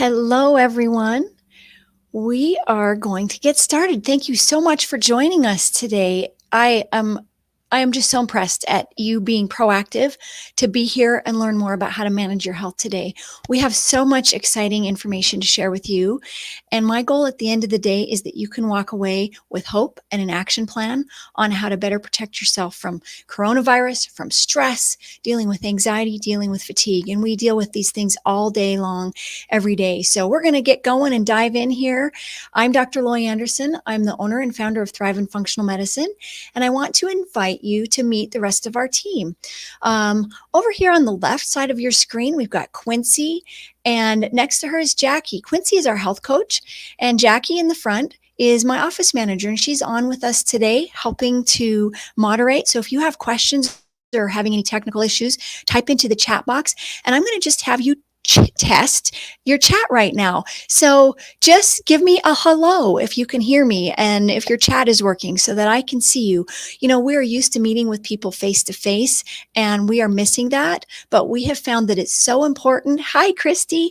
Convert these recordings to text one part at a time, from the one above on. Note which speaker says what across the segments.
Speaker 1: Hello, everyone. We are going to get started. Thank you so much for joining us today. I am just so impressed at you being proactive to be here and learn more about how to manage your health today. We have so much exciting information to share with you. And my goal at the end of the day is that you can walk away with hope and an action plan on how to better protect yourself from coronavirus, from stress, dealing with anxiety, dealing with fatigue. And we deal with these things all day long, every day. So we're going to get going and dive in here. I'm Dr. Loy Anderson. I'm the owner and founder of Thrive in Functional Medicine. And I want to invite you to meet the rest of our team. Over here on the left side of your screen, we've got Quincy, and next to her is Jackie. Quincy is our health coach, and Jackie in the front is my office manager, and she's on with us today helping to moderate. So if you have questions or having any technical issues, type into the chat box, and I'm going to just have you test your chat right now. So just give me a hello if you can hear me and if your chat is working so that I can see you. You know, we're used to meeting with people face to face and we are missing that, but we have found that it's so important. Hi, Christy,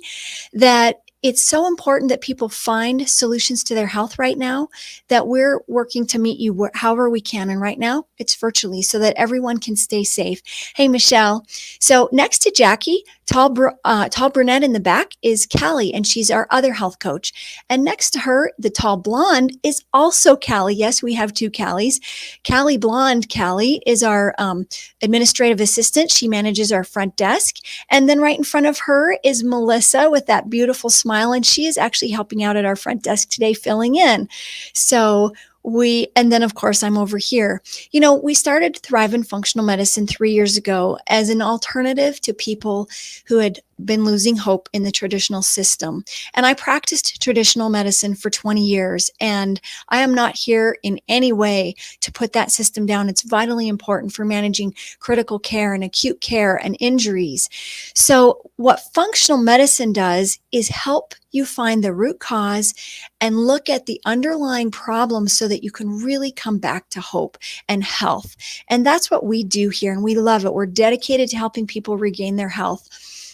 Speaker 1: that it's so important that people find solutions to their health right now, that we're working to meet you however we can. And right now it's virtually so that everyone can stay safe. Hey, Michelle. So next to Jackie, tall brunette in the back is Callie, and she's our other health coach. And next to her, the tall blonde is also Callie. Yes, we have two Callies. Callie is our administrative assistant. She manages our front desk. And then right in front of her is Melissa with that beautiful smile, and she is actually helping out at our front desk today, filling in. So and then of course I'm over here. You know, we started Thrive in Functional Medicine 3 years ago as an alternative to people who had been losing hope in the traditional system. And I practiced traditional medicine for 20 years, and I am not here in any way to put that system down. It's vitally important for managing critical care and acute care and injuries. So what functional medicine does is help you find the root cause and look at the underlying problems so that you can really come back to hope and health. And that's what we do here, and we love it. We're dedicated to helping people regain their health.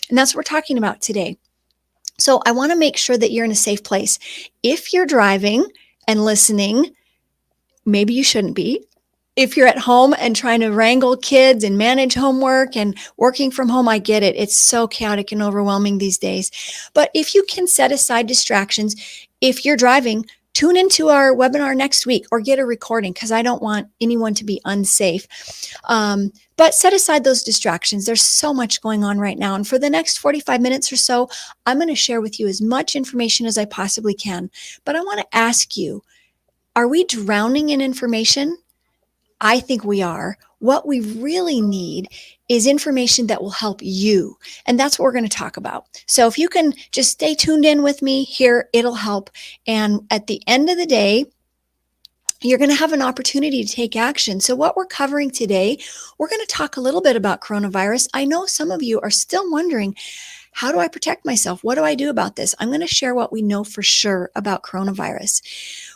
Speaker 1: And that's what we're talking about today. So I want to make sure that you're in a safe place. If you're driving and listening, maybe you shouldn't be. If you're at home and trying to wrangle kids and manage homework and working from home, I get it. It's so chaotic and overwhelming these days. But if you can set aside distractions, if you're driving, tune into our webinar next week or get a recording, because I don't want anyone to be unsafe. But set aside those distractions. There's so much going on right now. And for the next 45 minutes or so, I'm going to share with you as much information as I possibly can. But I want to ask you, are we drowning in information? I think we are. What we really need is information that will help you. And that's what we're going to talk about. So if you can just stay tuned in with me here, it'll help. And at the end of the day, you're going to have an opportunity to take action. So what we're covering today, we're going to talk a little bit about coronavirus. I know some of you are still wondering, how do I protect myself? What do I do about this? I'm going to share what we know for sure about coronavirus.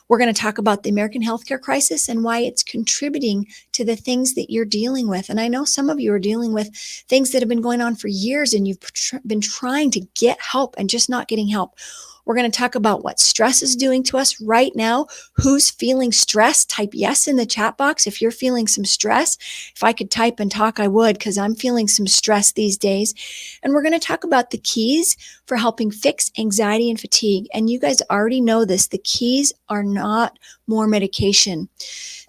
Speaker 1: We're going to talk about the American healthcare crisis and why it's contributing to the things that you're dealing with. And I know some of you are dealing with things that have been going on for years and you've been trying to get help and just not getting help. We're going to talk about what stress is doing to us right now. Who's feeling stress? Type yes in the chat box if you're feeling some stress. If I could type and talk, I would, because I'm feeling some stress these days. And we're going to talk about the keys for helping fix anxiety and fatigue. And you guys already know this. The keys are not more medication.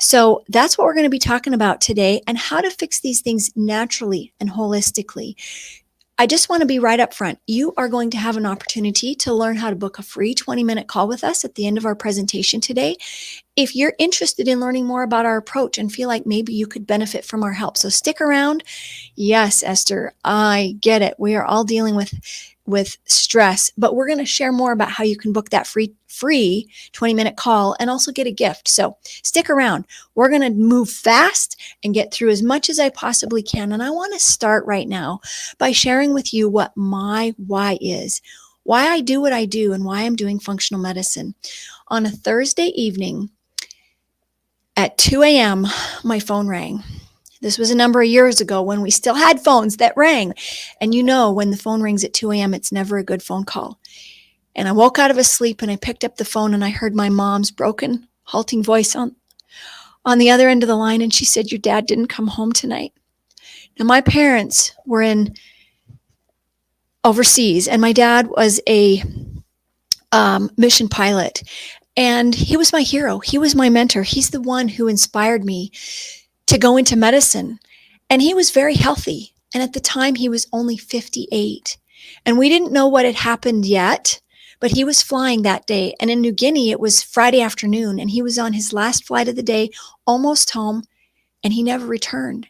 Speaker 1: So that's what we're going to be talking about today, and how to fix these things naturally and holistically. I just want to be right up front. You are going to have an opportunity to learn how to book a free 20-minute call with us at the end of our presentation today. If you're interested in learning more about our approach and feel like maybe you could benefit from our help. So stick around. Yes, Esther, I get it. We are all dealing with stress, but we're going to share more about how you can book that free 20-minute call and also get a gift. So stick around. We're going to move fast and get through as much as I possibly can. And I want to start right now by sharing with you what my why is, why I do what I do, and why I'm doing functional medicine. On a Thursday evening at 2 a.m., my phone rang. This was a number of years ago when we still had phones that rang. And you know, when the phone rings at 2 a.m., it's never a good phone call. And I woke out of a sleep and I picked up the phone and I heard my mom's broken, halting voice on the other end of the line. And she said, "Your dad didn't come home tonight." Now, my parents were in overseas, and my dad was a mission pilot. And he was my hero. He was my mentor. He's the one who inspired me to go into medicine. And he was very healthy. And at the time, he was only 58. And we didn't know what had happened yet, but he was flying that day. And in New Guinea, it was Friday afternoon, and he was on his last flight of the day, almost home, and he never returned.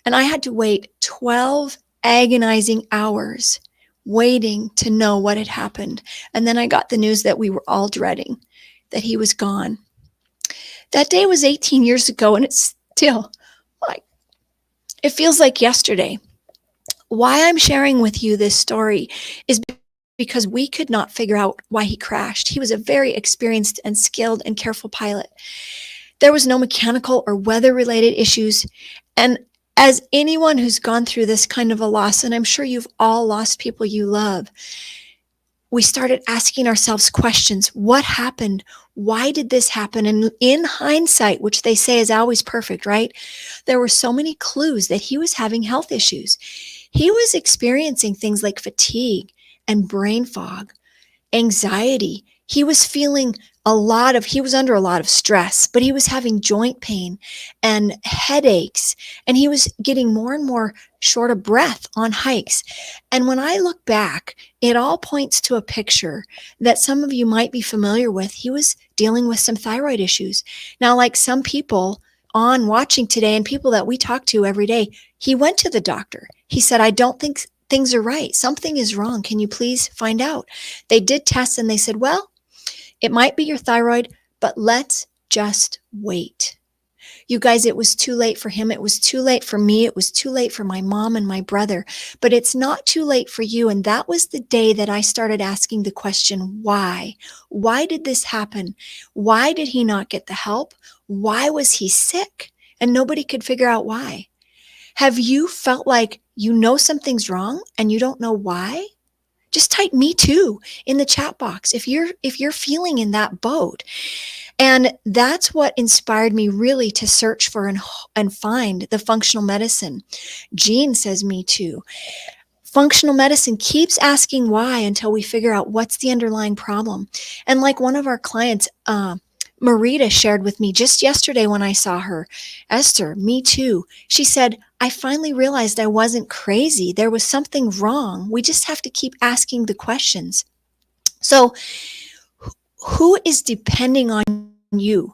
Speaker 1: And I had to wait 12 agonizing hours waiting to know what had happened. And then I got the news that we were all dreading, that he was gone. That day was 18 years ago, and it's still like, it feels like yesterday. Why I'm sharing with you this story is because we could not figure out why he crashed. He was a very experienced and skilled and careful pilot. There was no mechanical or weather-related issues. And as anyone who's gone through this kind of a loss, and I'm sure you've all lost people you love, we started asking ourselves questions. What happened? Why did this happen? And in hindsight, which they say is always perfect, right? There were so many clues that he was having health issues. He was experiencing things like fatigue and brain fog, anxiety. He was feeling he was under a lot of stress, but he was having joint pain and headaches, and he was getting more and more short of breath on hikes. And when I look back, it all points to a picture that some of you might be familiar with. He was dealing with some thyroid issues. Now, like some people on watching today and people that we talk to every day, he went to the doctor. He said, "I don't think things are right. Something is wrong. Can you please find out?" They did tests and they said, "Well, it might be your thyroid, but let's just wait." You guys, it was too late for him. It was too late for me. It was too late for my mom and my brother, but it's not too late for you. And that was the day that I started asking the question, why? Why did this happen? Why did he not get the help? Why was he sick? And nobody could figure out why. Have you felt like you know something's wrong and you don't know why? Just type "me too" in the chat box if you're feeling in that boat. And that's what inspired me really to search for and find the functional medicine. Jean says "me too." Functional medicine keeps asking why until we figure out what's the underlying problem. And like one of our clients, Marita, shared with me just yesterday when I saw her, "Esther, me too." She said, "I finally realized I wasn't crazy. There was something wrong. We just have to keep asking the questions." So who is depending on you?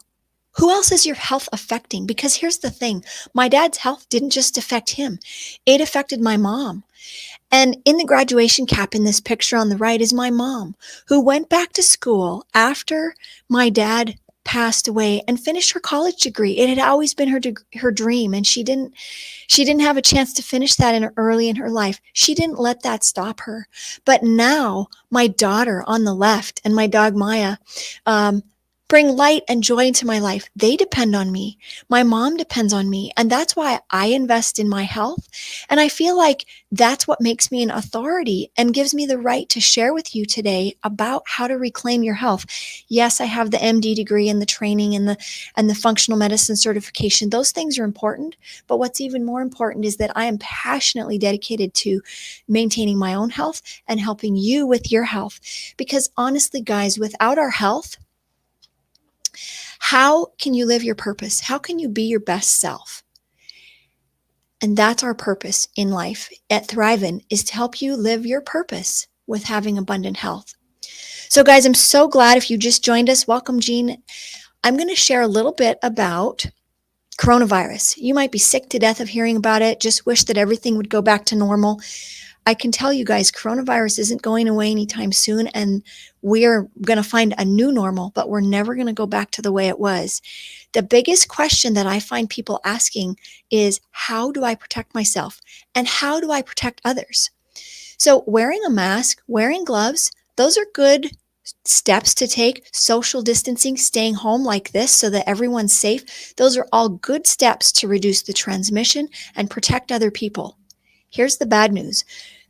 Speaker 1: Who else is your health affecting? Because here's the thing. My dad's health didn't just affect him. It affected my mom. And in the graduation cap in this picture on the right is my mom, who went back to school after my dad passed away and finished her college degree. It had always been her dream, and she didn't have a chance to finish that early in her life. She didn't let that stop her. But now my daughter on the left and my dog Maya bring light and joy into my life. They depend on me. My mom depends on me. And that's why I invest in my health. And I feel like that's what makes me an authority and gives me the right to share with you today about how to reclaim your health. Yes, I have the MD degree and the training and the functional medicine certification. Those things are important. But what's even more important is that I am passionately dedicated to maintaining my own health and helping you with your health. Because honestly, guys, without our health, how can you live your purpose? How can you be your best self? And that's our purpose in life at Thrivin', is to help you live your purpose with having abundant health. So guys, I'm so glad if you just joined us. Welcome, Jean. I'm going to share a little bit about coronavirus. You might be sick to death of hearing about it. Just wish that everything would go back to normal. I can tell you guys, coronavirus isn't going away anytime soon, and we're going to find a new normal, but we're never going to go back to the way it was. The biggest question that I find people asking is, how do I protect myself? And how do I protect others? So wearing a mask, wearing gloves, those are good steps to take. Social distancing, staying home like this so that everyone's safe. Those are all good steps to reduce the transmission and protect other people. Here's the bad news.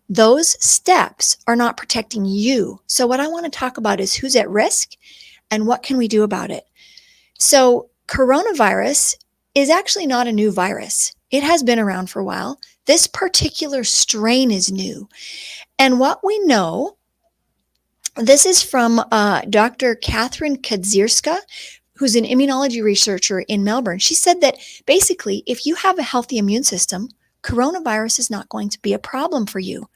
Speaker 1: those steps are not protecting you. So what I want to talk about is who's at risk and what can we do about it. So coronavirus is actually not a new virus. It has been around for a while. This particular strain is new. And what we know, this is from Dr. Catherine Kadzierska, who's an immunology researcher in Melbourne. She said that basically, if you have a healthy immune system, coronavirus is not going to be a problem for you.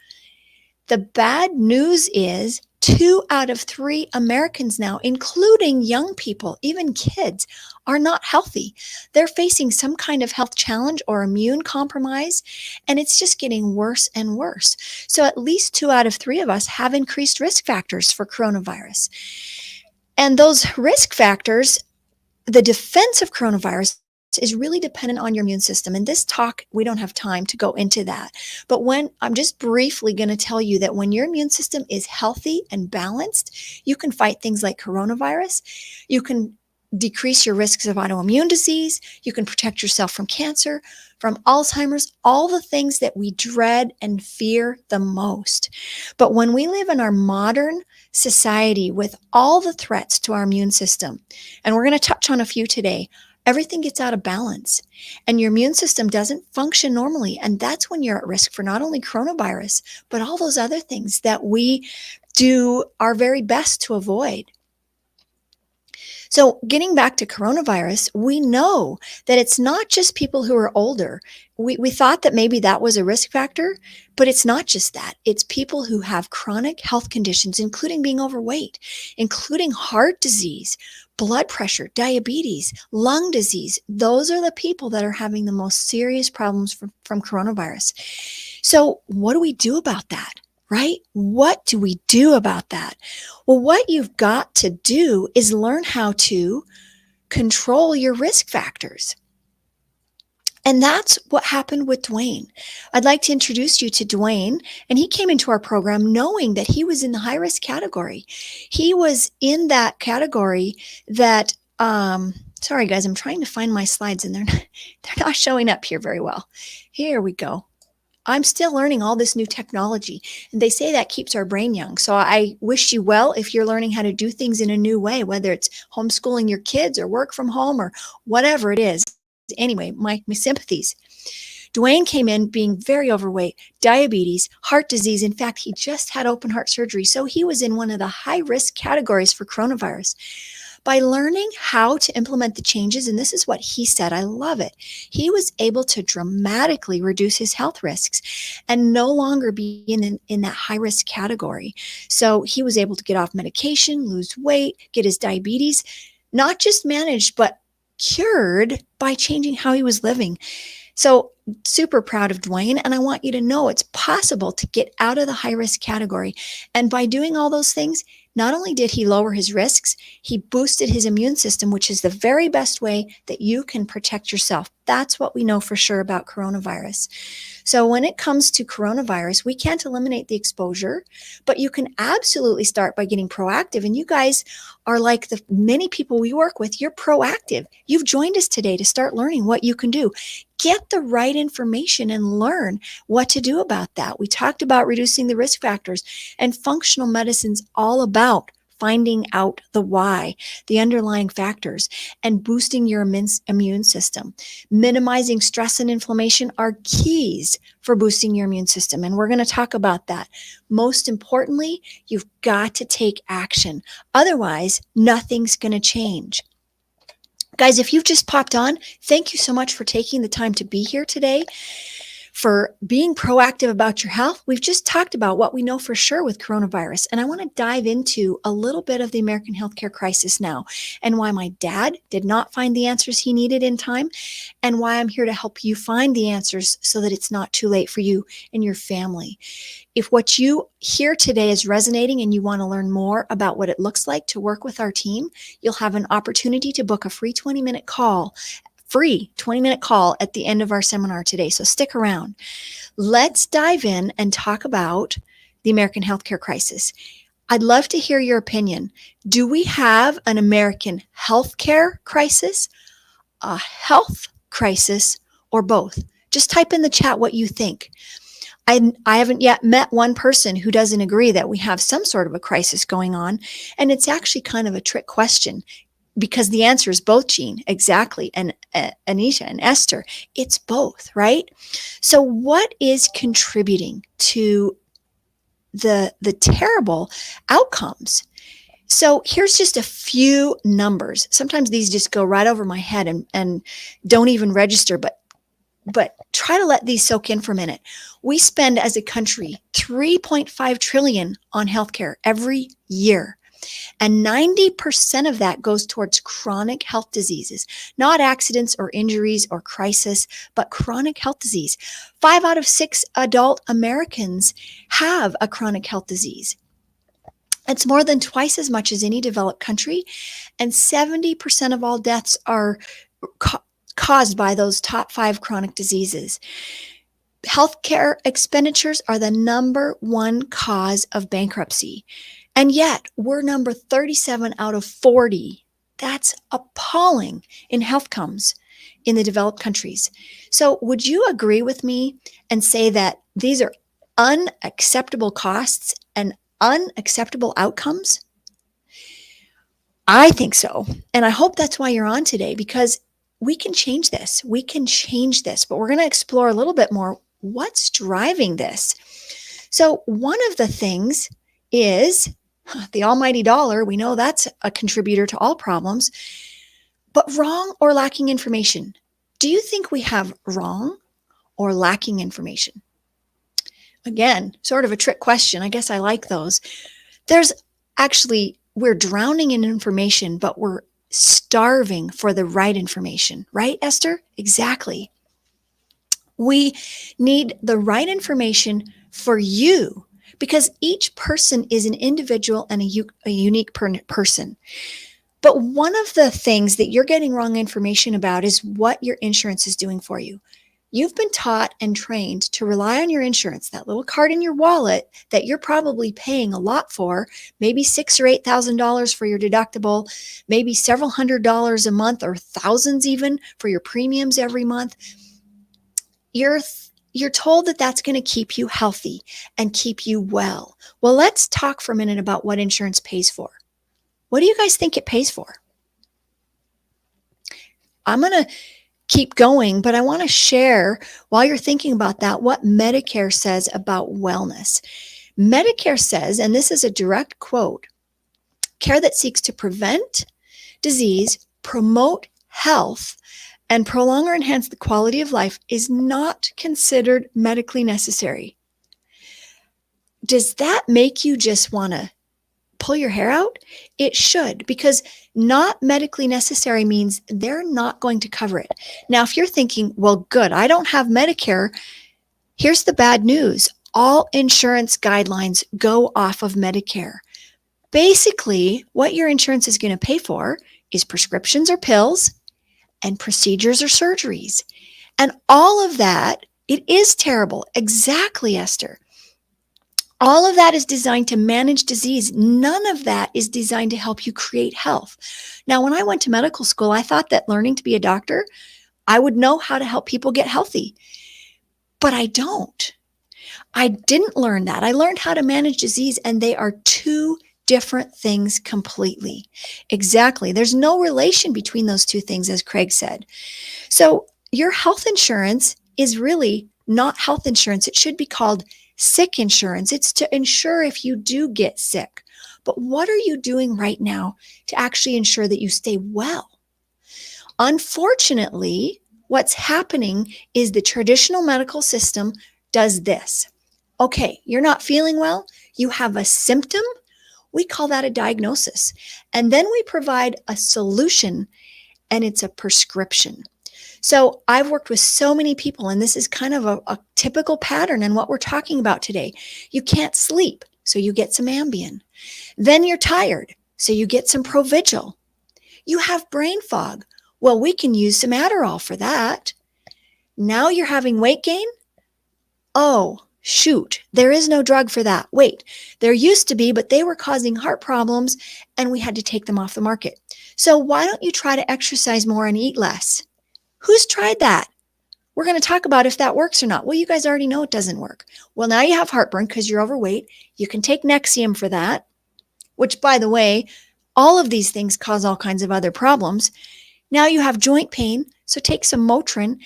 Speaker 1: The bad news is 2 out of 3 Americans now, including young people, even kids, are not healthy. They're facing some kind of health challenge or immune compromise, and it's just getting worse and worse. So at least 2 out of 3 of us have increased risk factors for coronavirus. And those risk factors, the defense of coronavirus is really dependent on your immune system. In this talk, we don't have time to go into that. But when I'm just briefly going to tell you that when your immune system is healthy and balanced, you can fight things like coronavirus. You can decrease your risks of autoimmune disease. You can protect yourself from cancer, from Alzheimer's, all the things that we dread and fear the most. But when we live in our modern society with all the threats to our immune system, and we're going to touch on a few today, everything gets out of balance and your immune system doesn't function normally. And that's when you're at risk for not only coronavirus, but all those other things that we do our very best to avoid. So getting back to coronavirus, we know that it's not just people who are older. We thought that maybe that was a risk factor, but it's not just that. It's people who have chronic health conditions, including being overweight, including heart disease, blood pressure, diabetes, lung disease. Those are the people that are having the most serious problems from coronavirus. So what do we do about that? Right? What do we do about that? Well, what you've got to do is learn how to control your risk factors. And that's what happened with Dwayne. I'd like to introduce you to Dwayne. And he came into our program knowing that he was in the high risk category. He was in that category that, sorry guys, I'm trying to find my slides and they're not showing up here very well. Here we go. I'm still learning all this new technology, and they say that keeps our brain young. So I wish you well if you're learning how to do things in a new way, whether it's homeschooling your kids or work from home or whatever it is. Anyway, my sympathies. Dwayne came in being very overweight, diabetes, heart disease. In fact, he just had open heart surgery. So he was in one of the high risk categories for coronavirus. By learning how to implement the changes, and this is what he said, I love it, he was able to dramatically reduce his health risks and no longer be in that high-risk category. So he was able to get off medication, lose weight, get his diabetes, not just managed, but cured by changing how he was living. So super proud of Dwayne, and I want you to know it's possible to get out of the high-risk category. And by doing all those things, not only did he lower his risks, he boosted his immune system, which is the very best way that you can protect yourself. That's what we know for sure about coronavirus. So when it comes to coronavirus, we can't eliminate the exposure, but you can absolutely start by getting proactive. And you guys are like the many people we work with. You're proactive. You've joined us today to start learning what you can do. Get the right information and learn what to do about that. We talked about reducing the risk factors, and functional medicine's all about finding out the why, the underlying factors, and boosting your immune system. Minimizing stress and inflammation are keys for boosting your immune system, and we're going to talk about that. Most importantly, you've got to take action. Otherwise, nothing's going to change. Guys, if you've just popped on, thank you so much for taking the time to be here today, for being proactive about your health. We've just talked about what we know for sure with coronavirus, and I want to dive into a little bit of the American healthcare crisis now, and why my dad did not find the answers he needed in time, and why I'm here to help you find the answers so that it's not too late for you and your family. If what you hear today is resonating and you want to learn more about what it looks like to work with our team, you'll have an opportunity to book a free 20-minute call at the end of our seminar today. So stick around. Let's dive in and talk about the American healthcare crisis. I'd love to hear your opinion. Do we have an American healthcare crisis, a health crisis, or both? Just type in the chat what you think. I haven't yet met one person who doesn't agree that we have some sort of a crisis going on. And it's actually kind of a trick question because the answer is both, Jean, exactly. And Anita and Esther, it's both, right? So what is contributing to the terrible outcomes? So here's just a few numbers. Sometimes these just go right over my head and don't even register, but try to let these soak in for a minute. We spend as a country 3.5 trillion on healthcare every year. And 90% of that goes towards chronic health diseases, not accidents or injuries or crisis, but chronic health disease. 5 out of 6 adult Americans have a chronic health disease. It's more than twice as much as any developed country. And 70% of all deaths are caused by those top 5 chronic diseases. Healthcare expenditures are the number one cause of bankruptcy. And yet we're number 37 out of 40. That's appalling in health comes in the developed countries. So would you agree with me and say that these are unacceptable costs and unacceptable outcomes? I think so. And I hope that's why you're on today, because we can change this. We can change this, but we're going to explore a little bit more what's driving this. So one of the things is the almighty dollar. We know that's a contributor to all problems, but wrong or lacking information. Do you think we have wrong or lacking information? Again, sort of a trick question. I guess I like those. We're drowning in information, but we're starving for the right information, right, Esther? Exactly. We need the right information for you because each person is an individual and a unique person. But one of the things that you're getting wrong information about is what your insurance is doing for you. You've been taught and trained to rely on your insurance, that little card in your wallet that you're probably paying a lot for, maybe $6,000 or $8,000 for your deductible, maybe several $100s a month or thousands even for your premiums every month. You're told that that's going to keep you healthy and keep you well. Well, let's talk for a minute about what insurance pays for. What do you guys think it pays for? I'm going to keep going, but I want to share while you're thinking about that, what Medicare says about wellness. Medicare says, and this is a direct quote, care that seeks to prevent disease, promote health, and prolong or enhance the quality of life is not considered medically necessary. Does that make you just want to pull your hair out? It should, because not medically necessary means they're not going to cover it. Now, if you're thinking, well, good, I don't have Medicare, here's the bad news. All insurance guidelines go off of Medicare. Basically, what your insurance is going to pay for is prescriptions or pills and procedures or surgeries. And all of that, it is terrible. Exactly, Esther. All of that is designed to manage disease. None of that is designed to help you create health. Now, when I went to medical school, I thought that learning to be a doctor, I would know how to help people get healthy. But I don't. I didn't learn that. I learned how to manage disease, and they are two different things completely. Exactly. There's no relation between those two things, as Craig said. So your health insurance is really not health insurance. It should be called sick insurance. It's to ensure if you do get sick. But what are you doing right now to actually ensure that you stay well? Unfortunately, what's happening is the traditional medical system does this. Okay, you're not feeling well. You have a symptom. We call that a diagnosis. And then we provide a solution, and it's a prescription. So I've worked with so many people, and this is kind of a typical pattern in what we're talking about today. You can't sleep, so you get some Ambien. Then you're tired, so you get some Provigil. You have brain fog. Well, we can use some Adderall for that. Now you're having weight gain? Oh, shoot, there is no drug for that. Wait, there used to be, but they were causing heart problems, and we had to take them off the market. So why don't you try to exercise more and eat less? Who's tried that? We're going to talk about if that works or not. Well, you guys already know it doesn't work. Well, now you have heartburn because you're overweight. You can take Nexium for that, which, by the way, all of these things cause all kinds of other problems. Now you have joint pain, so take some Motrin.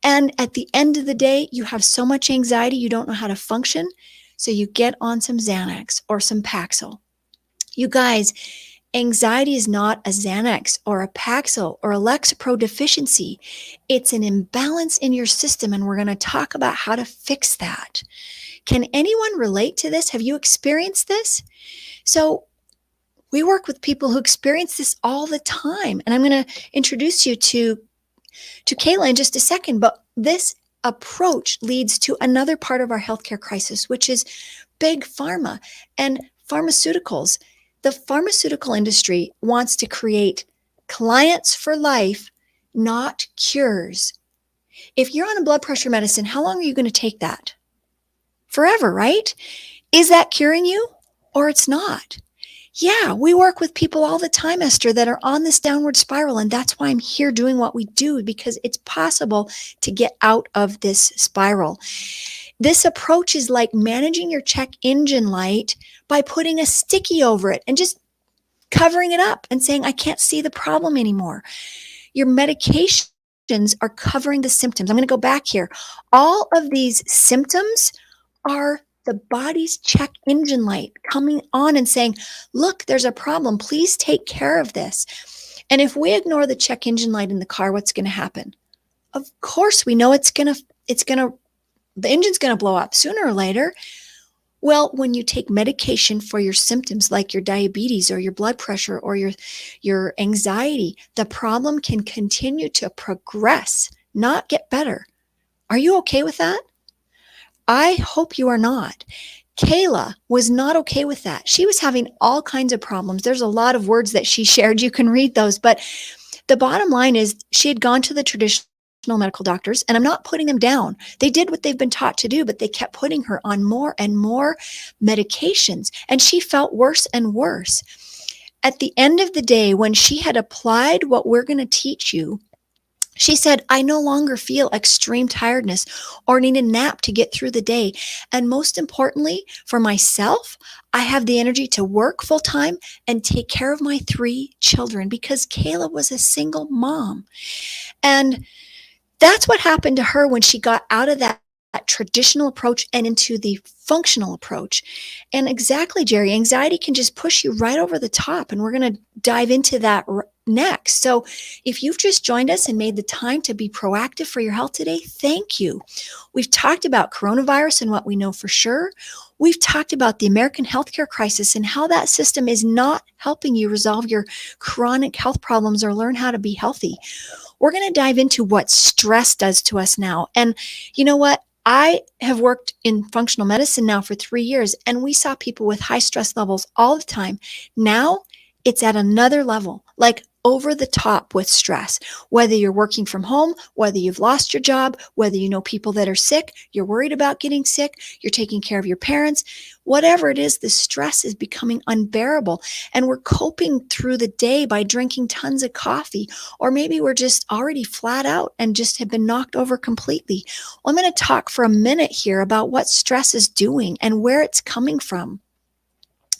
Speaker 1: And at the end of the day, you have so much anxiety, you don't know how to function. So you get on some Xanax or some Paxil. You guys, anxiety is not a Xanax or a Paxil or a Lexapro deficiency. It's an imbalance in your system, and we're going to talk about how to fix that. Can anyone relate to this? Have you experienced this? So we work with people who experience this all the time, and I'm going to introduce you to Kayla in just a second, but this approach leads to another part of our healthcare crisis, which is big pharma and pharmaceuticals. The pharmaceutical industry wants to create clients for life, not cures. If you're on a blood pressure medicine, how long are you going to take that? Forever, right? Is that curing you or it's not? Yeah, we work with people all the time, Esther, that are on this downward spiral. And that's why I'm here doing what we do, because it's possible to get out of this spiral. This approach is like managing your check engine light by putting a sticky over it and just covering it up and saying, I can't see the problem anymore. Your medications are covering the symptoms. I'm going to go back here. All of these symptoms are the body's check engine light coming on and saying, look, there's a problem. Please take care of this. And if we ignore the check engine light in the car, what's going to happen? Of course, we know the engine's going to blow up sooner or later. Well, when you take medication for your symptoms like your diabetes or your blood pressure or your anxiety, the problem can continue to progress, not get better. Are you okay with that? I hope you are not. Kayla was not okay with that. She was having all kinds of problems. There's a lot of words that she shared. You can read those. But the bottom line is she had gone to the traditional medical doctors, and I'm not putting them down. They did what they've been taught to do, but they kept putting her on more and more medications, and she felt worse and worse. At the end of the day, when she had applied what we're going to teach you, she said, I no longer feel extreme tiredness or need a nap to get through the day. And most importantly, for myself, I have the energy to work full time and take care of my 3 children, because Kayla was a single mom. And that's what happened to her when she got out of that traditional approach and into the functional approach. And exactly, Jerry, anxiety can just push you right over the top. And we're going to dive into that next. So if you've just joined us and made the time to be proactive for your health today, thank you. We've talked about coronavirus and what we know for sure. We've talked about the American healthcare crisis and how that system is not helping you resolve your chronic health problems or learn how to be healthy. We're going to dive into what stress does to us now. And you know what? I have worked in functional medicine now for 3 years, and we saw people with high stress levels all the time. Now it's at another level, like over the top with stress. Whether you're working from home, whether you've lost your job, whether you know people that are sick, you're worried about getting sick, you're taking care of your parents, whatever it is, the stress is becoming unbearable. And we're coping through the day by drinking tons of coffee, or maybe we're just already flat out and just have been knocked over completely. Well, I'm going to talk for a minute here about what stress is doing and where it's coming from.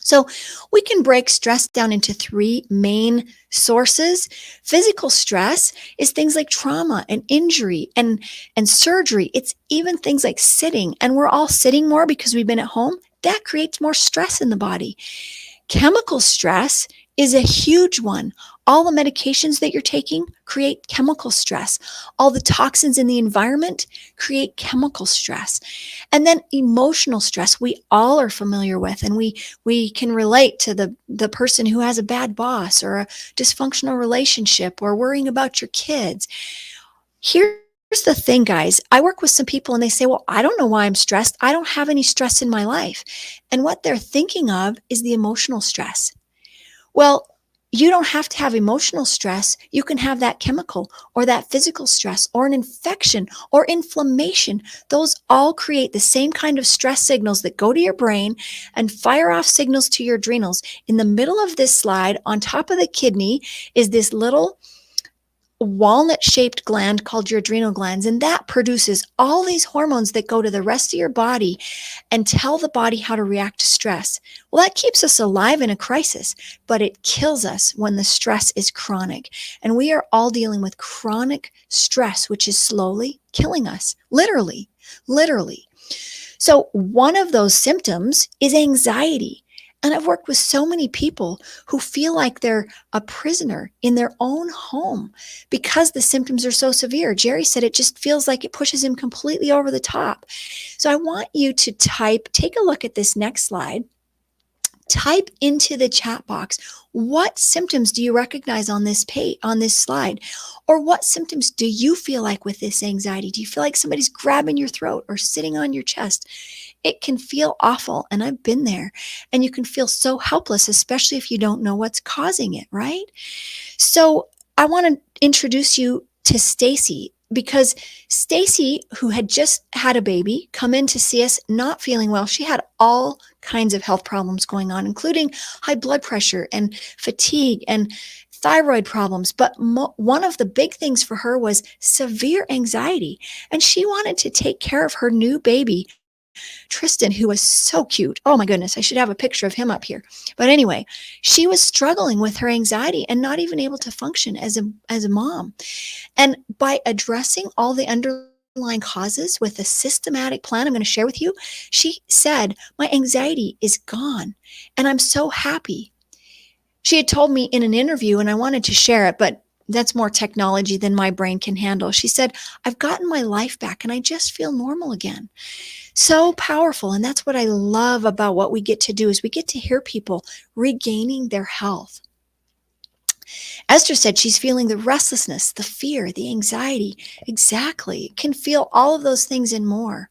Speaker 1: So we can break stress down into 3 main sources. Physical stress is things like trauma and injury and surgery. It's even things like sitting, and we're all sitting more because we've been at home. That creates more stress in the body. Chemical stress is a huge one. All the medications that you're taking create chemical stress. All the toxins in the environment create chemical stress. And then emotional stress, we all are familiar with, and we can relate to the person who has a bad boss or a dysfunctional relationship or worrying about your kids. Here's the thing, guys. I work with some people and they say, well, I don't know why I'm stressed. I don't have any stress in my life. And what they're thinking of is the emotional stress. Well, you don't have to have emotional stress. You can have that chemical or that physical stress or an infection or inflammation. Those all create the same kind of stress signals that go to your brain and fire off signals to your adrenals. In the middle of this slide, on top of the kidney, is this little walnut-shaped gland called your adrenal glands, and that produces all these hormones that go to the rest of your body and tell the body how to react to stress. Well, that keeps us alive in a crisis, but it kills us when the stress is chronic. And we are all dealing with chronic stress, which is slowly killing us, literally, literally. So one of those symptoms is anxiety. And I've worked with so many people who feel like they're a prisoner in their own home because the symptoms are so severe. Jerry said it just feels like it pushes him completely over the top. So I want you to take a look at this next slide. Type into the chat box, what symptoms do you recognize on this slide? Or what symptoms do you feel like with this anxiety? Do you feel like somebody's grabbing your throat or sitting on your chest? It can feel awful, and I've been there. And you can feel so helpless, especially if you don't know what's causing it, right? So I want to introduce you to Stacy, because Stacy, who had just had a baby, come in to see us not feeling well. She had all kinds of health problems going on, including high blood pressure and fatigue and thyroid problems. But one of the big things for her was severe anxiety. And she wanted to take care of her new baby, Tristan, who was so cute. Oh my goodness, I should have a picture of him up here. But anyway, she was struggling with her anxiety and not even able to function as a mom. And by addressing all the underlying causes with a systematic plan I'm going to share with you, she said, my anxiety is gone and I'm so happy. She had told me in an interview, and I wanted to share it, but that's more technology than my brain can handle. She said, I've gotten my life back and I just feel normal again. So powerful. And that's what I love about what we get to do, is we get to hear people regaining their health. Esther said she's feeling the restlessness, the fear, the anxiety. Exactly. Can feel all of those things and more.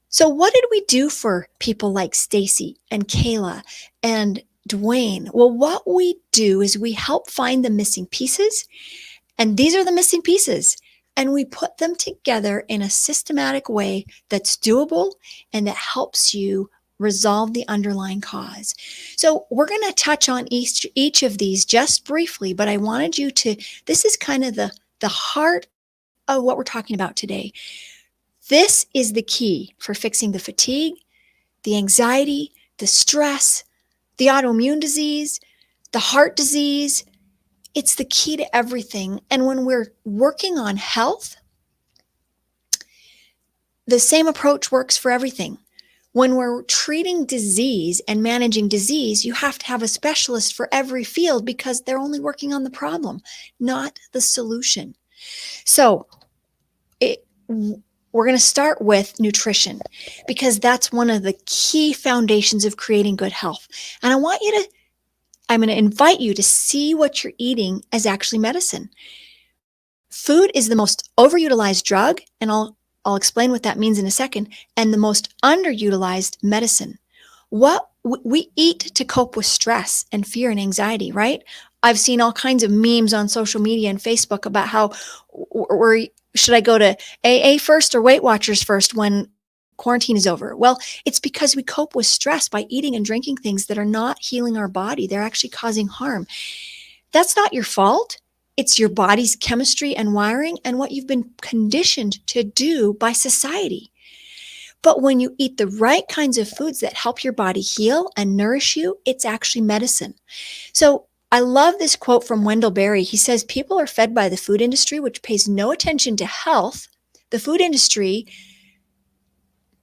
Speaker 1: So what did we do for people like Stacy and Kayla and Dwayne? Well, what we do is we help find the missing pieces. And these are the missing pieces. And we put them together in a systematic way that's doable and that helps you resolve the underlying cause. So we're going to touch on each of these just briefly, but I wanted you to, this is kind of the heart of what we're talking about today. This is the key for fixing the fatigue, the anxiety, the stress, the autoimmune disease, the heart disease. It's the key to everything. And when we're working on health, the same approach works for everything. When we're treating disease and managing disease, you have to have a specialist for every field because they're only working on the problem, not the solution. So we're going to start with nutrition because that's one of the key foundations of creating good health. And I'm going to invite you to see what you're eating as actually medicine. Food is the most overutilized drug, and I'll explain what that means in a second, and the most underutilized medicine. What we eat to cope with stress and fear and anxiety, right? I've seen all kinds of memes on social media and Facebook about how should I go to AA first or Weight Watchers first when quarantine is over? Well, it's because we cope with stress by eating and drinking things that are not healing our body. They're actually causing harm. That's not your fault. It's your body's chemistry and wiring and what you've been conditioned to do by society. But when you eat the right kinds of foods that help your body heal and nourish you, it's actually medicine. So I love this quote from Wendell Berry. He says, people are fed by the food industry, which pays no attention to health. The food industry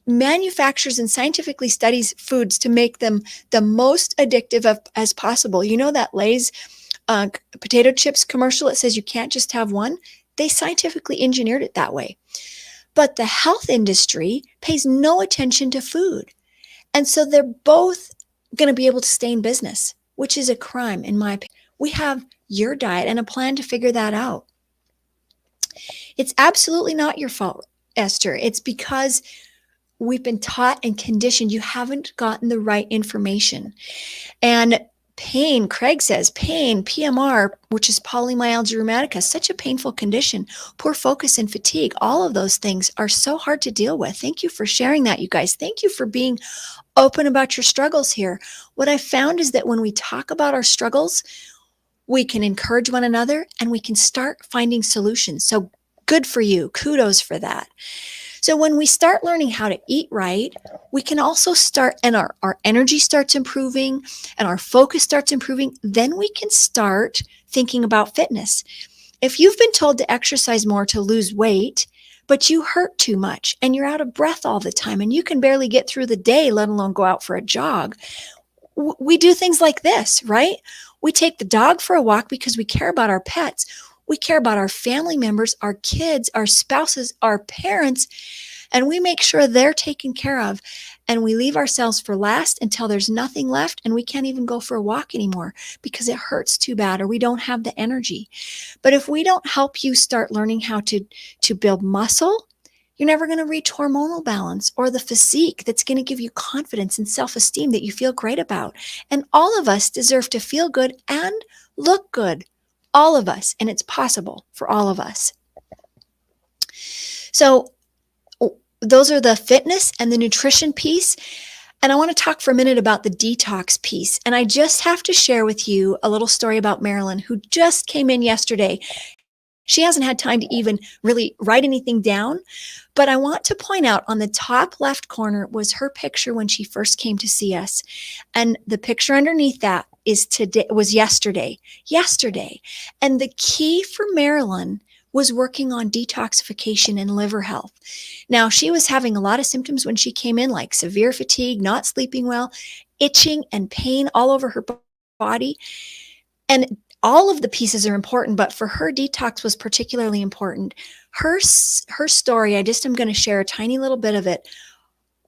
Speaker 1: manufactures and scientifically studies foods to make them the most addictive as possible. You know that Lay's potato chips commercial, it says you can't just have one. They scientifically engineered it that way. But the health industry pays no attention to food. And so they're both going to be able to stay in business, which is a crime in my opinion. We have your diet and a plan to figure that out. It's absolutely not your fault, Esther. It's because we've been taught and conditioned. You haven't gotten the right information. And pain, Craig says, pain, PMR, which is polymyalgia rheumatica, such a painful condition, poor focus and fatigue, all of those things are so hard to deal with. Thank you for sharing that, you guys. Thank you for being open about your struggles here. What I found is that when we talk about our struggles, We can encourage one another and we can start finding solutions. So good for you. Kudos for that. So when we start learning how to eat right, we can also start, and our energy starts improving and our focus starts improving. Then we can start thinking about fitness. If you've been told to exercise more to lose weight, but you hurt too much and you're out of breath all the time and you can barely get through the day, let alone go out for a jog, we do things like this, right? We take the dog for a walk because we care about our pets. We care about our family members, our kids, our spouses, our parents, and we make sure they're taken care of. And we leave ourselves for last until there's nothing left and we can't even go for a walk anymore because it hurts too bad or we don't have the energy. But if we don't help you start learning how to build muscle, you're never going to reach hormonal balance or the physique that's going to give you confidence and self-esteem that you feel great about. And all of us deserve to feel good and look good. All of us. And it's possible for all of us. So those are the fitness and the nutrition piece. And I want to talk for a minute about the detox piece. And I just have to share with you a little story about Marilyn, who just came in yesterday. She hasn't had time to even really write anything down, but I want to point out on the top left corner was her picture when she first came to see us. And the picture underneath that was yesterday. And the key for Marilyn was working on detoxification and liver health. Now, she was having a lot of symptoms when she came in, like severe fatigue, not sleeping well, itching and pain all over her body. And all of the pieces are important, but for her, detox was particularly important. Her story, I just am going to share a tiny little bit of it.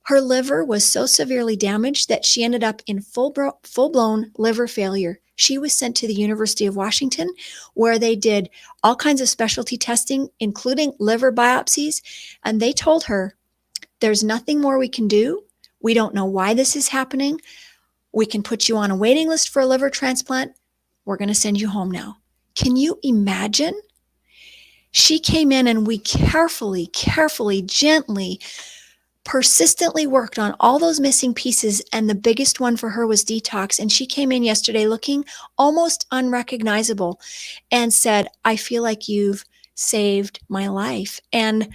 Speaker 1: Her liver was so severely damaged that she ended up in full-blown liver failure. She was sent to the University of Washington, where they did all kinds of specialty testing, including liver biopsies, and they told her, there's nothing more we can do. We don't know why this is happening. We can put you on a waiting list for a liver transplant. We're going to send you home now. Can you imagine? She came in and we carefully, gently, persistently worked on all those missing pieces. And the biggest one for her was detox. And she came in yesterday looking almost unrecognizable and said, I feel like you've saved my life. And,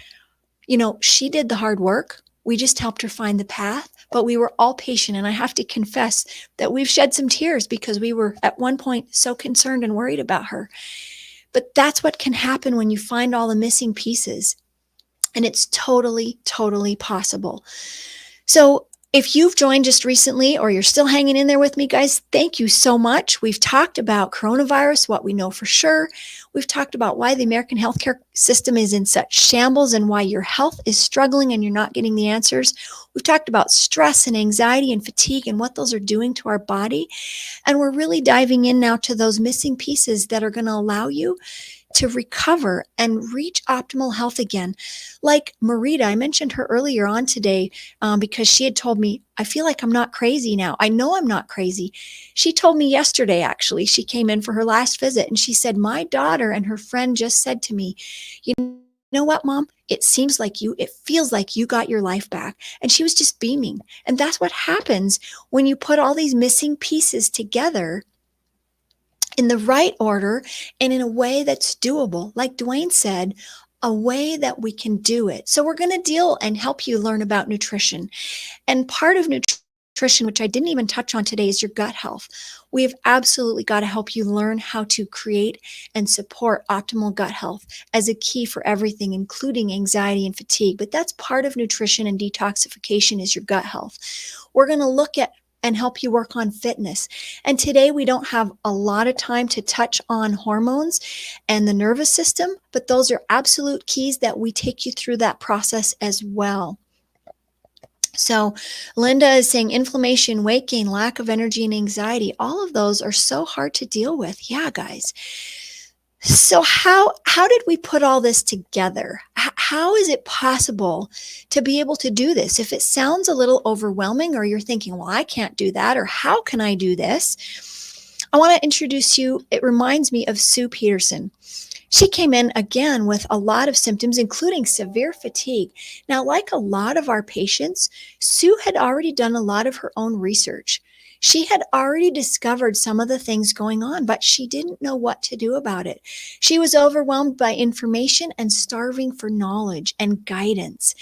Speaker 1: she did the hard work. We just helped her find the path, but we were all patient. And I have to confess that we've shed some tears because we were at one point so concerned and worried about her. But that's what can happen when you find all the missing pieces. And it's totally possible. So if you've joined just recently or you're still hanging in there with me, guys, thank you so much. We've talked about coronavirus, what we know for sure. We've talked about why the American healthcare system is in such shambles and why your health is struggling and you're not getting the answers. We've talked about stress and anxiety and fatigue and what those are doing to our body. And we're really diving in now to those missing pieces that are going to allow you to recover and reach optimal health again. Like Marita, I mentioned her earlier on today because she had told me, I feel like I'm not crazy now. I know I'm not crazy. She told me yesterday, actually, she came in for her last visit and she said, my daughter and her friend just said to me, you know what, Mom? It feels like you got your life back. And she was just beaming. And that's what happens when you put all these missing pieces together in the right order and in a way that's doable. Like Dwayne said, a way that we can do it. So we're going to deal and help you learn about nutrition. And part of nutrition, which I didn't even touch on today, is your gut health. We have absolutely got to help you learn how to create and support optimal gut health as a key for everything, including anxiety and fatigue. But that's part of nutrition and detoxification is your gut health. We're going to look at and help you work on fitness. And today we don't have a lot of time to touch on hormones and the nervous system, but those are absolute keys that we take you through that process as well. So Linda is saying inflammation, weight gain, lack of energy, and anxiety. All of those are so hard to deal with. Yeah, guys. So how did we put all this together? How is it possible to be able to do this? If it sounds a little overwhelming or you're thinking, well, I can't do that, or how can I do this? I want to introduce you. It reminds me of Sue Peterson. She came in again with a lot of symptoms, including severe fatigue. Now, like a lot of our patients, Sue had already done a lot of her own research. She had already discovered some of the things going on, but she didn't know what to do about it. She was overwhelmed by information and starving for knowledge and guidance.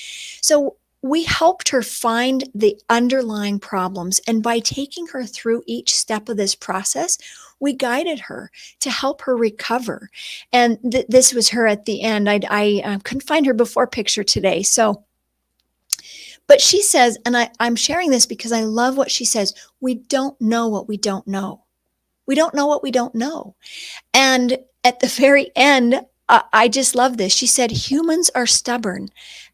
Speaker 1: So we helped her find the underlying problems. And by taking her through each step of this process, we guided her to help her recover. And this was her at the end. I couldn't find her before picture today. But she says, and I'm sharing this because I love what she says, we don't know what we don't know. We don't know what we don't know. And at the very end, I just love this. She said, humans are stubborn.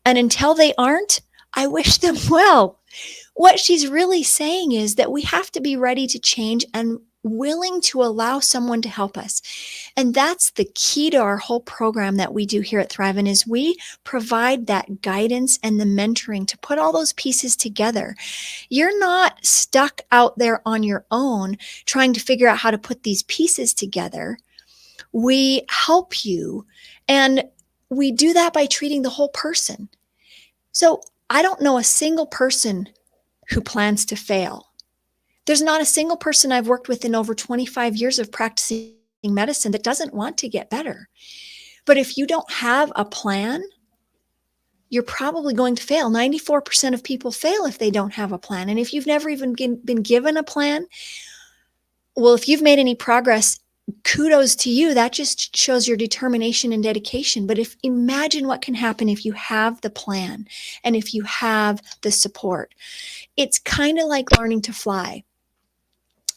Speaker 1: And until they aren't, I wish them well. What she's really saying is that we have to be ready to change and willing to allow someone to help us. And that's the key to our whole program that we do here at Thrive-In, is we provide that guidance and the mentoring to put all those pieces together. You're not stuck out there on your own trying to figure out how to put these pieces together. We help you, and we do that by treating the whole person. So I don't know a single person who plans to fail. There's not a single person I've worked with in over 25 years of practicing medicine that doesn't want to get better. But if you don't have a plan, you're probably going to fail. 94% of people fail if they don't have a plan. And if you've never even been given a plan, well, if you've made any progress, kudos to you. That just shows your determination and dedication. But imagine what can happen if you have the plan and if you have the support. It's kind of like learning to fly.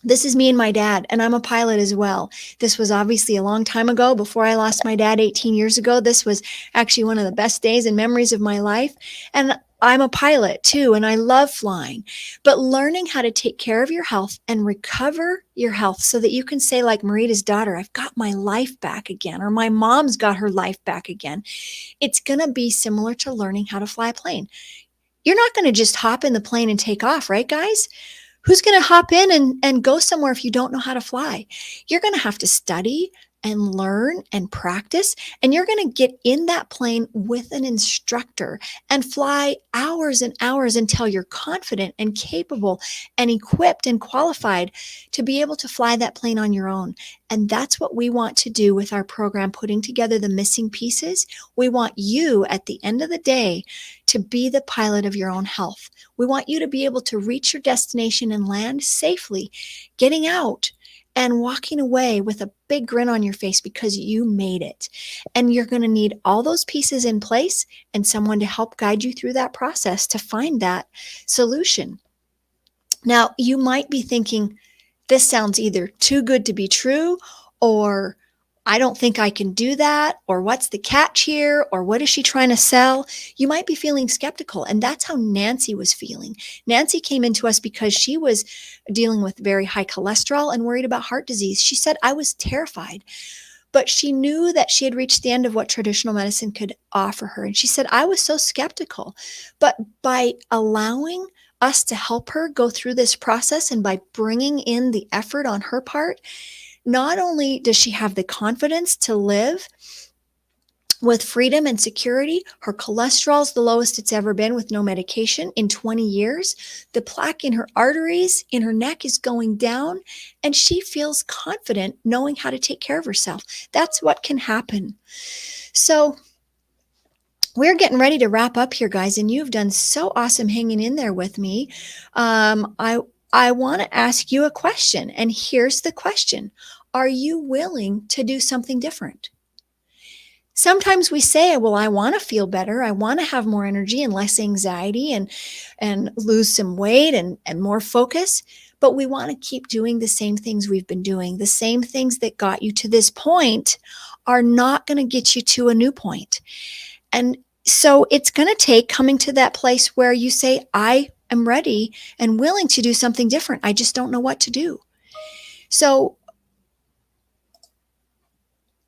Speaker 1: This is me and my dad, and I'm a pilot as well. This was obviously a long time ago, before I lost my dad 18 years ago. This was actually one of the best days and memories of my life. And I'm a pilot too, and I love flying. But learning how to take care of your health and recover your health so that you can say, like Marita's daughter, I've got my life back again, or my mom's got her life back again. It's going to be similar to learning how to fly a plane. You're not going to just hop in the plane and take off, right, guys? Who's going to hop in and go somewhere if you don't know how to fly? You're going to have to study and learn and practice, and you're going to get in that plane with an instructor and fly hours and hours until you're confident and capable and equipped and qualified to be able to fly that plane on your own. And that's what we want to do with our program, putting together the missing pieces. We want you, at the end of the day, to be the pilot of your own health. We want you to be able to reach your destination and land safely, getting out and walking away with a big grin on your face because you made it. And you're going to need all those pieces in place and someone to help guide you through that process to find that solution. Now, you might be thinking, this sounds either too good to be true, or I don't think I can do that, or what's the catch here, or what is she trying to sell? You might be feeling skeptical, and that's how Nancy was feeling. Nancy came into us because she was dealing with very high cholesterol and worried about heart disease. She said, I was terrified, but she knew that she had reached the end of what traditional medicine could offer her. And she said, I was so skeptical, but by allowing us to help her go through this process and by bringing in the effort on her part, not only does she have the confidence to live with freedom and security, her cholesterol's the lowest it's ever been with no medication in 20 years. The plaque in her arteries, in her neck is going down, and she feels confident knowing how to take care of herself. That's what can happen. So we're getting ready to wrap up here, guys, and you've done so awesome hanging in there with me. I want to ask you a question, and here's the question. Are you willing to do something different? Sometimes we say, well, I want to feel better. I want to have more energy and less anxiety and lose some weight and more focus. But we want to keep doing the same things we've been doing. The same things that got you to this point are not going to get you to a new point. And so it's going to take coming to that place where you say, I am ready and willing to do something different. I just don't know what to do. So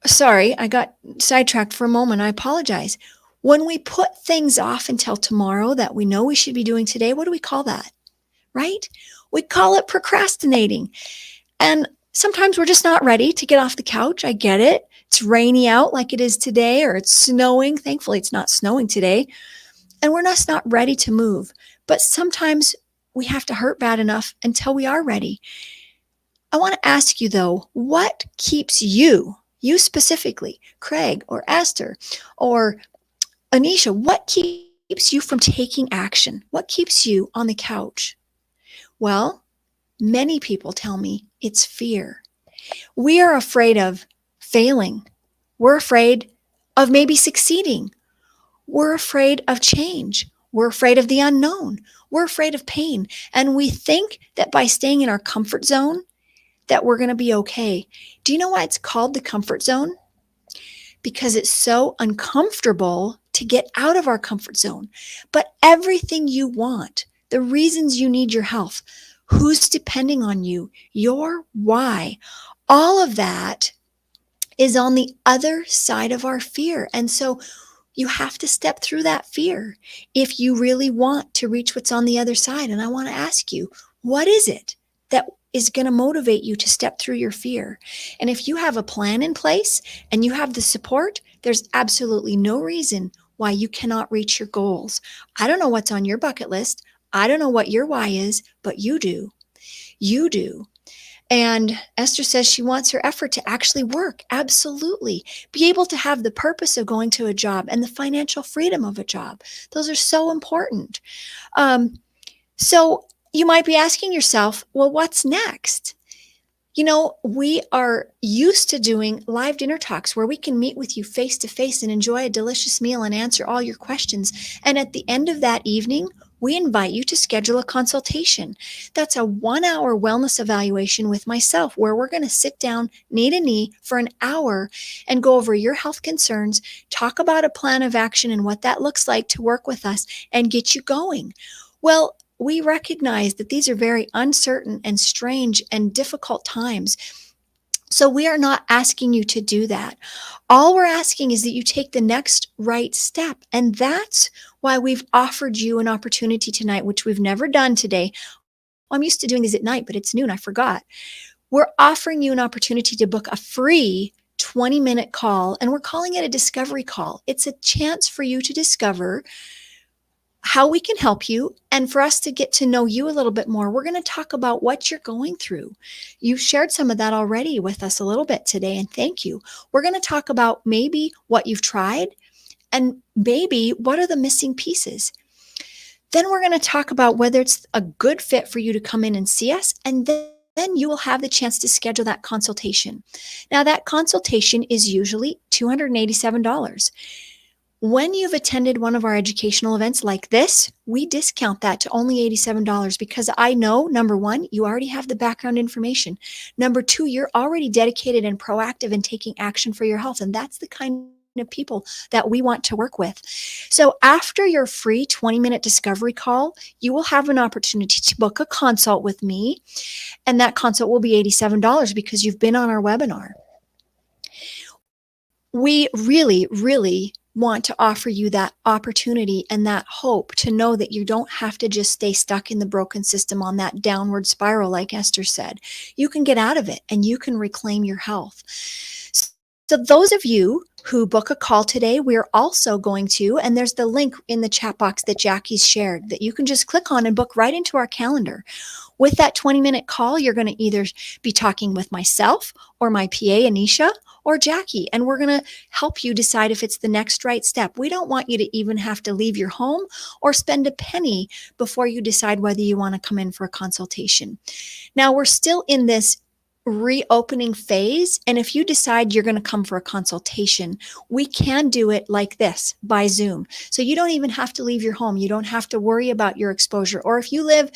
Speaker 1: sorry, I got sidetracked for a moment. I apologize. When we put things off until tomorrow that we know we should be doing today, what do we call that? Right? We call it procrastinating. And sometimes we're just not ready to get off the couch. I get it. It's rainy out like it is today, or it's snowing. Thankfully, it's not snowing today. And we're just not ready to move. But sometimes we have to hurt bad enough until we are ready. I want to ask you though, what keeps you specifically, Craig or Esther or Anisha, what keeps you from taking action? What keeps you on the couch? Well, many people tell me it's fear. We are afraid of failing. We're afraid of maybe succeeding. We're afraid of change. We're afraid of the unknown. We're afraid of pain. And we think that by staying in our comfort zone, that we're going to be okay. Do you know why it's called the comfort zone? Because it's so uncomfortable to get out of our comfort zone. But everything you want, the reasons you need your health, who's depending on you, your why, all of that is on the other side of our fear. And so you have to step through that fear if you really want to reach what's on the other side. And I want to ask you, what is it that is going to motivate you to step through your fear? And if you have a plan in place and you have the support, there's absolutely no reason why you cannot reach your goals. I don't know what's on your bucket list. I don't know what your why is, but you do. You do. And Esther says she wants her effort to actually work. Absolutely. Be able to have the purpose of going to a job and the financial freedom of a job. Those are so important. So you might be asking yourself, well, what's next? You know, we are used to doing live dinner talks where we can meet with you face to face and enjoy a delicious meal and answer all your questions. And at the end of that evening, we invite you to schedule a consultation. That's a 1-hour wellness evaluation with myself where we're going to sit down knee to knee for an hour and go over your health concerns, talk about a plan of action and what that looks like to work with us and get you going. Well, we recognize that these are very uncertain and strange and difficult times. So we are not asking you to do that. All we're asking is that you take the next right step. And that's why we've offered you an opportunity tonight, which we've never done today. Well, I'm used to doing these at night, but it's noon. I forgot. We're offering you an opportunity to book a free 20-minute call, and we're calling it a discovery call. It's a chance for you to discover how we can help you and for us to get to know you a little bit more. We're going to talk about what you're going through. You've shared some of that already with us a little bit today, and thank you. We're going to talk about maybe what you've tried and maybe what are the missing pieces. Then we're going to talk about whether it's a good fit for you to come in and see us, and then you will have the chance to schedule that consultation. Now, that consultation is usually $287. When you've attended one of our educational events like this, we discount that to only $87 because I know, number one, you already have the background information. Number two, you're already dedicated and proactive in taking action for your health. And that's the kind of people that we want to work with. So after your free 20-minute discovery call, you will have an opportunity to book a consult with me. And that consult will be $87 because you've been on our webinar. We really, really want to offer you that opportunity and that hope to know that you don't have to just stay stuck in the broken system on that downward spiral, like Esther said. You can get out of it and you can reclaim your health. So those of you who book a call today, we're also going to, and there's the link in the chat box that Jackie's shared that you can just click on and book right into our calendar. With that 20-minute call, you're going to either be talking with myself or my PA, Anisha, or Jackie, and we're going to help you decide if it's the next right step. We don't want you to even have to leave your home or spend a penny before you decide whether you want to come in for a consultation. Now, we're still in this reopening phase, and if you decide you're going to come for a consultation, we can do it like this by Zoom. So you don't even have to leave your home. You don't have to worry about your exposure. Or if you live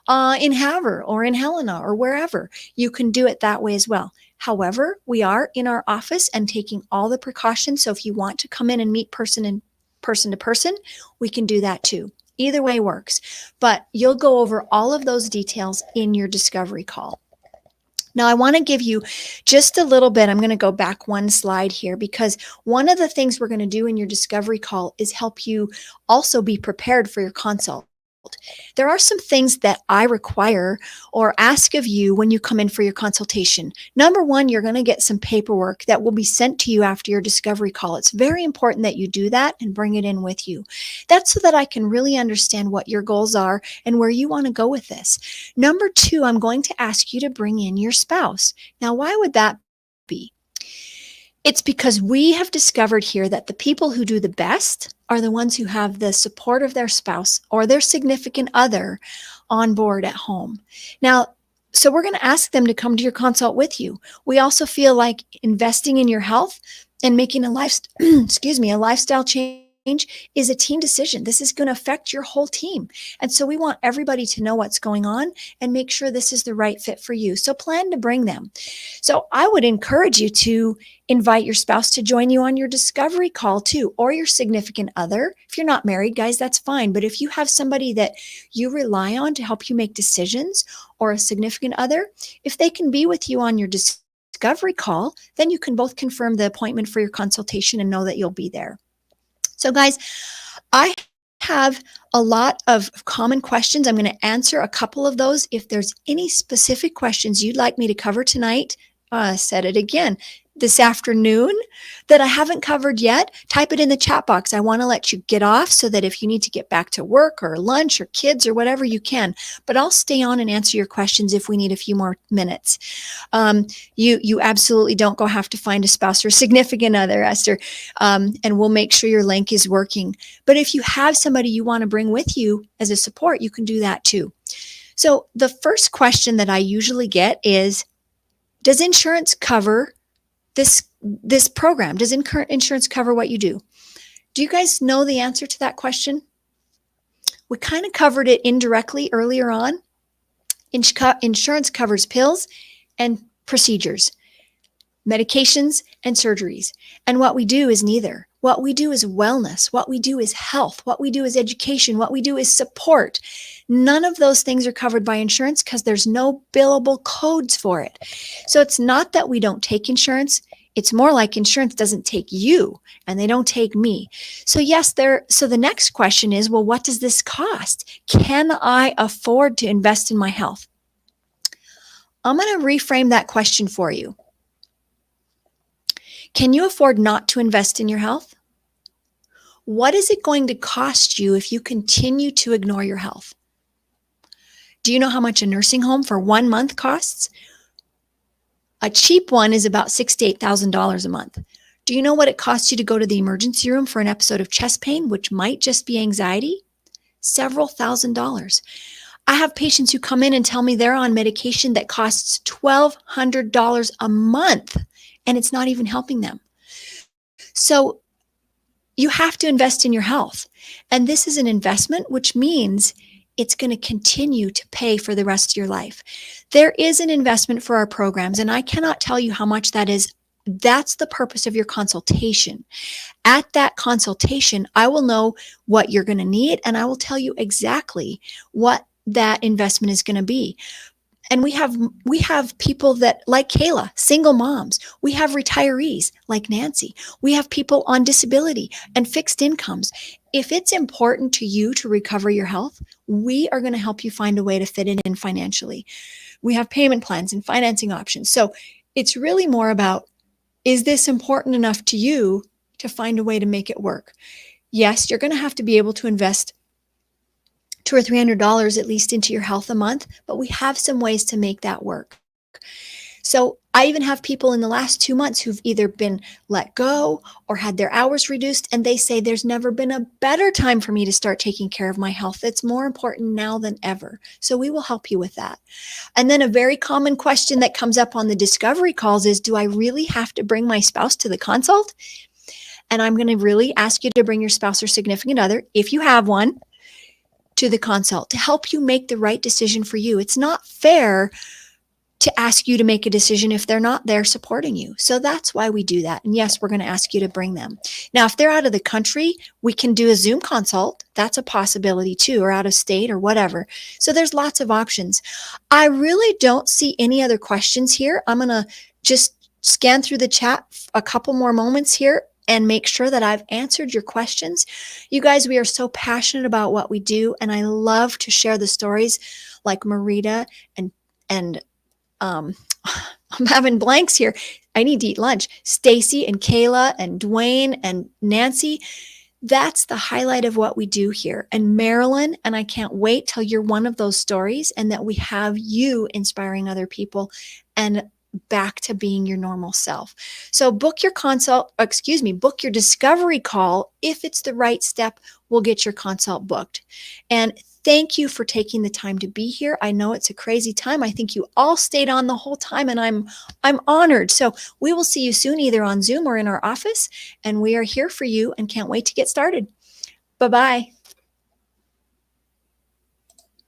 Speaker 1: in Havre or in Helena or wherever, you can do it that way as well. However, we are in our office and taking all the precautions. So if you want to come in and meet person to person, we can do that too. Either way works. But you'll go over all of those details in your discovery call. Now, I want to give you just a little bit. I'm going to go back one slide here because one of the things we're going to do in your discovery call is help you also be prepared for your consult. There are some things that I require or ask of you when you come in for your consultation. Number one, you're going to get some paperwork that will be sent to you after your discovery call. It's very important that you do that and bring it in with you. That's so that I can really understand what your goals are and where you want to go with this. Number two, I'm going to ask you to bring in your spouse. Now, why would that be? It's because we have discovered here that the people who do the best are the ones who have the support of their spouse or their significant other on board at home. Now, so we're going to ask them to come to your consult with you. We also feel like investing in your health and making a a lifestyle change is a team decision. This is going to affect your whole team. And so we want everybody to know what's going on and make sure this is the right fit for you. So plan to bring them. So I would encourage you to invite your spouse to join you on your discovery call too, or your significant other. If you're not married, guys, that's fine. But if you have somebody that you rely on to help you make decisions, or a significant other, if they can be with you on your discovery call, then you can both confirm the appointment for your consultation and know that you'll be there. So guys, I have a lot of common questions. I'm going to answer a couple of those. If there's any specific questions you'd like me to cover tonight, I said it again, this afternoon that I haven't covered yet, type it in the chat box. I want to let you get off so that if you need to get back to work or lunch or kids or whatever, you can. But I'll stay on and answer your questions if we need a few more minutes. You absolutely don't have to find a spouse or significant other, Esther, and we'll make sure your link is working. But if you have somebody you want to bring with you as a support, you can do that too. So the first question that I usually get is, does insurance cover this program? Does insurance cover what you do? Do you guys know the answer to that question? We kind of covered it indirectly earlier on. Insurance covers pills and procedures, medications and surgeries. And what we do is neither. What we do is wellness. What we do is health. What we do is education. What we do is support. None of those things are covered by insurance because there's no billable codes for it. So it's not that we don't take insurance. It's more like insurance doesn't take you and they don't take me. So yes, so the next question is, well, what does this cost? Can I afford to invest in my health? I'm going to reframe that question for you. Can you afford not to invest in your health? What is it going to cost you if you continue to ignore your health? Do you know how much a nursing home for 1 month costs? A cheap one is about $6,000 to $8,000 a month. Do you know what it costs you to go to the emergency room for an episode of chest pain, which might just be anxiety? Several $1,000s. I have patients who come in and tell me they're on medication that costs $1,200 a month, and it's not even helping them. So you have to invest in your health. And this is an investment, which means it's going to continue to pay for the rest of your life. There is an investment for our programs, and I cannot tell you how much that is. That's the purpose of your consultation. At that consultation, I will know what you're going to need, and I will tell you exactly what that investment is going to be. And we have people that, like Kayla, single moms. We have retirees like Nancy. We have people on disability and fixed incomes. If it's important to you to recover your health, we are going to help you find a way to fit it in financially. We have payment plans and financing options. So it's really more about, is this important enough to you to find a way to make it work? Yes, you're going to have to be able to invest $200 or $300 at least into your health a month, but we have some ways to make that work. So I even have people in the last 2 months who've either been let go or had their hours reduced, and they say there's never been a better time for me to start taking care of my health. It's more important now than ever. So we will help you with that. And then a very common question that comes up on the discovery calls is, do I really have to bring my spouse to the consult? And I'm going to really ask you to bring your spouse or significant other, if you have one, to the consult to help you make the right decision for you. It's not fair to ask you to make a decision if they're not there supporting you. So that's why we do that. And yes, we're going to ask you to bring them. Now, if they're out of the country, we can do a Zoom consult. That's a possibility too, or out of state or whatever. So there's lots of options. I really don't see any other questions here. I'm going to just scan through the chat a couple more moments here. and make sure that I've answered your questions. You guys, we are so passionate about what we do, and I love to share the stories like Marita and um, I'm having blanks here. I need to eat lunch. Stacy and Kayla and Dwayne and Nancy. That's the highlight of what we do here. And Marilyn, and I can't wait till you're one of those stories and that we have you inspiring other people and back to being your normal self. So book your consult, book your discovery call. If it's the right step, we'll get your consult booked. And thank you for taking the time to be here. I know it's a crazy time. I think you all stayed on the whole time, and I'm honored. So we will see you soon, either on Zoom or in our office, and we are here for you and can't wait to get started. Bye-bye.